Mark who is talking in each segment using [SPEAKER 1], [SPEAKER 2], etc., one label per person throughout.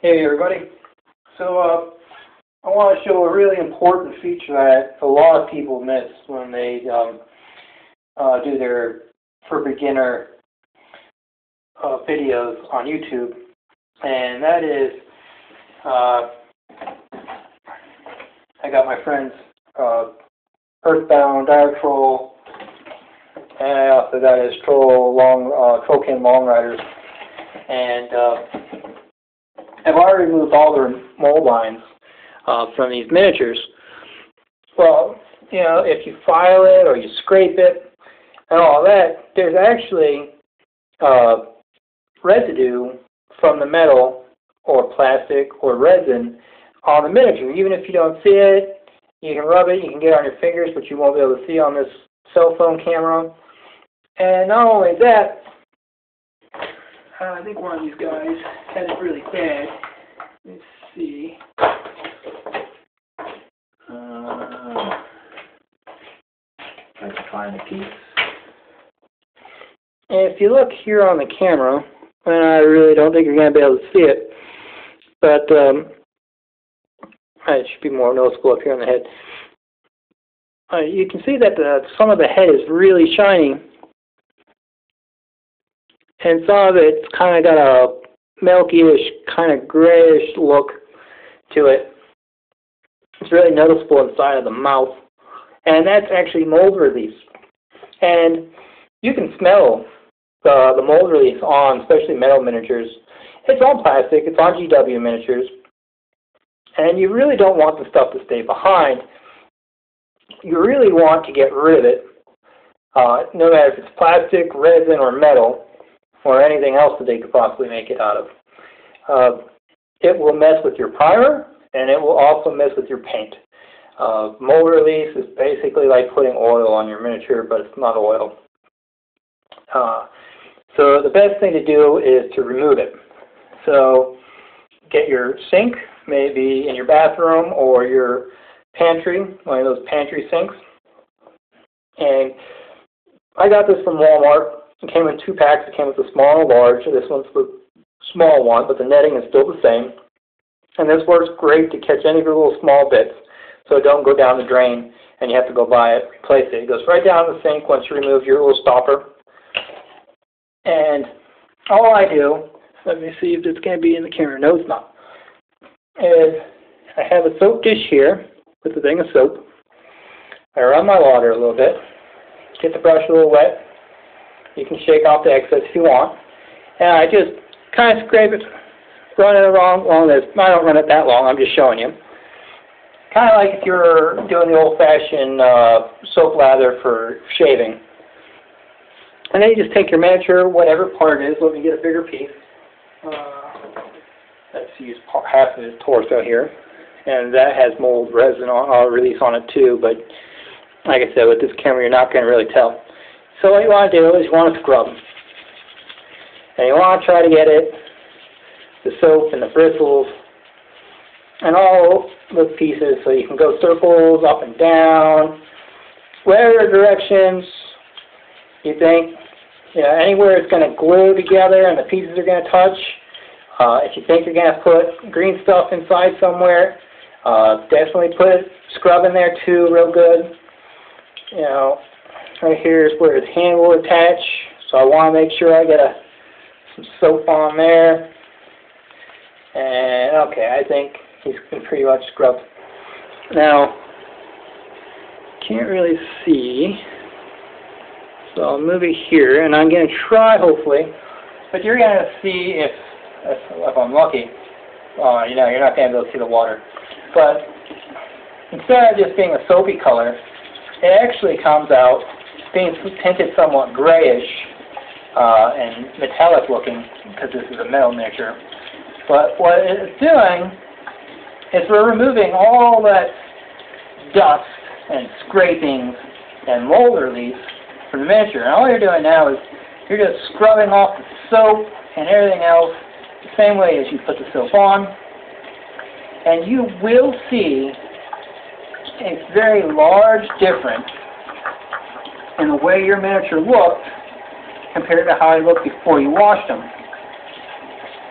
[SPEAKER 1] Hey everybody. So I want to show a really important feature that a lot of people miss when they do their for beginner videos on YouTube, and that is I got my friends Earthbound Dire Troll, and I also got his Trollkin Long Riders, and I've already removed all their mold lines from these miniatures. Well, you know, if you file it or you scrape it and all that, there's actually residue from the metal or plastic or resin on the miniature. Even if you don't see it, you can rub it, you can get it on your fingers, but you won't be able to see on this cell phone camera. And not only that, I think one of these guys had it really bad. Let's see. I can find the piece. And if you look here on the camera, and I really don't think you're going to be able to see it, but it should be more noticeable up here on the head. You can see that some of the head is really shiny, and some of it's kind of got a milky-ish, kind of grayish look to it. It's really noticeable inside of the mouth, and that's actually mold release. And you can smell the mold release on, especially metal miniatures. It's on plastic, it's on GW miniatures, and you really don't want the stuff to stay behind. You really want to get rid of it, no matter if it's plastic, resin, or metal, or anything else that they could possibly make it out of. It will mess with your primer, and it will also mess with your paint. Mold release is basically like putting oil on your miniature, but it's not oil. So the best thing to do is to remove it. So get your sink, maybe in your bathroom or your pantry, one of those pantry sinks. And I got this from Walmart. It came in 2 packs. It came with a small and a large. This one's the small one, but the netting is still the same. And this works great to catch any of your little small bits, so it don't go down the drain and you have to go buy it, replace it. It goes right down the sink once you remove your little stopper. And all I do, let me see if it's going to be in the camera. No, it's not. Is I have a soap dish here with a thing of soap. I run my water a little bit, get the brush a little wet. You can shake off the excess if you want. And I just kind of scrape it, run it along this. I don't run it that long, I'm just showing you. Kind of like if you're doing the old-fashioned soap lather for shaving. And then you just take your miniature, whatever part it is. Let me get a bigger piece. Let's use half of his torso here. And that has mold resin release on it too, but like I said, with this camera you're not going to really tell. So what you want to do is you want to scrub. And you want to try to get it, the soap and the bristles, and all the pieces, so you can go circles up and down, whatever directions you think, anywhere it's going to glue together and the pieces are going to touch. If you think you're going to put green stuff inside somewhere, definitely put scrub in there too, real good. Right here is where his hand will attach, so I want to make sure I get some soap on there. And okay, I think he's been pretty much scrubbed. Now, can't really see, so I'll move it here, and I'm going to try, hopefully, but you're going to see if I'm lucky. You're not going to be able to see the water. But instead of just being a soapy color, it actually comes out being tinted somewhat grayish and metallic looking, because this is a metal miniature. But what it's doing is we're removing all that dust and scrapings and mold release from the miniature. And all you're doing now is you're just scrubbing off the soap and everything else the same way as you put the soap on. And you will see a very large difference in the way your miniature looked compared to how it looked before you washed them.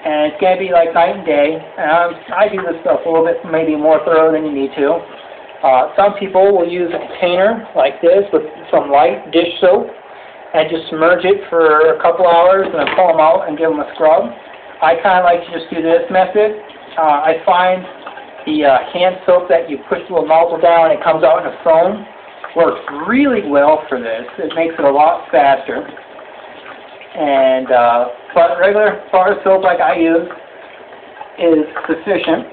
[SPEAKER 1] And it's going to be like night and day. I do this stuff a little bit maybe more thorough than you need to. Some people will use a container like this with some light dish soap and just submerge it for a couple hours and then pull them out and give them a scrub. I kind of like to just do this method. I find the hand soap that you push the little nozzle down and it comes out in a foam works really well for this. It makes it a lot faster. And but regular bar soap like I use is sufficient.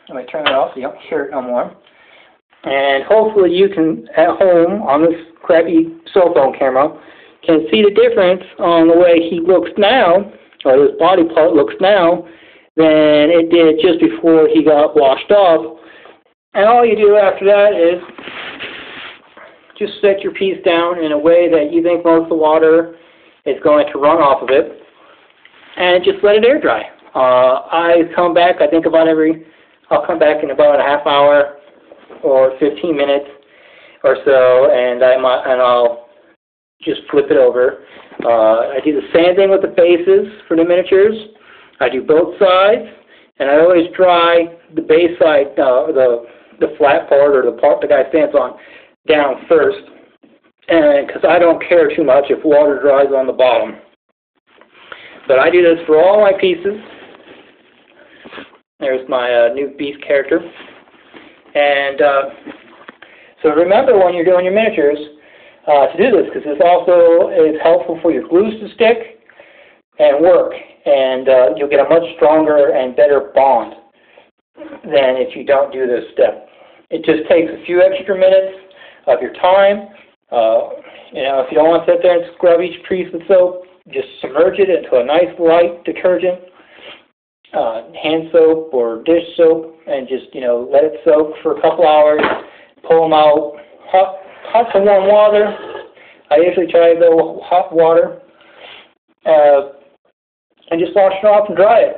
[SPEAKER 1] Let me turn it off so you don't hear it no more. And hopefully you can, at home, on this crappy cell phone camera, can see the difference on the way he looks now, or his body part looks now, than it did just before he got washed off. And all you do after that is just set your piece down in a way that you think most of the water is going to run off of it, and just let it air dry. I come back, I think I'll come back in about a half hour or 15 minutes or so, and I'll just flip it over. I do the same thing with the bases for the miniatures. I do both sides, and I always dry the base side, the flat part or the part the guy stands on, down first, and because I don't care too much if water dries on the bottom. But I do this for all my pieces. There's my new beast character. And so remember when you're doing your miniatures to do this, because this also is helpful for your glues to stick and work, and you'll get a much stronger and better bond than if you don't do this step. It just takes a few extra minutes of your time. If you don't want to sit there and scrub each piece with soap, just submerge it into a nice light detergent, hand soap or dish soap, and just let it soak for a couple hours. Pull them out, hot to warm water. I usually try to go hot water, and just wash it off and dry it,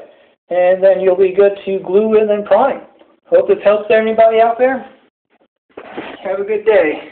[SPEAKER 1] and then you'll be good to glue and then prime. Hope this helps anybody out there. Have a good day.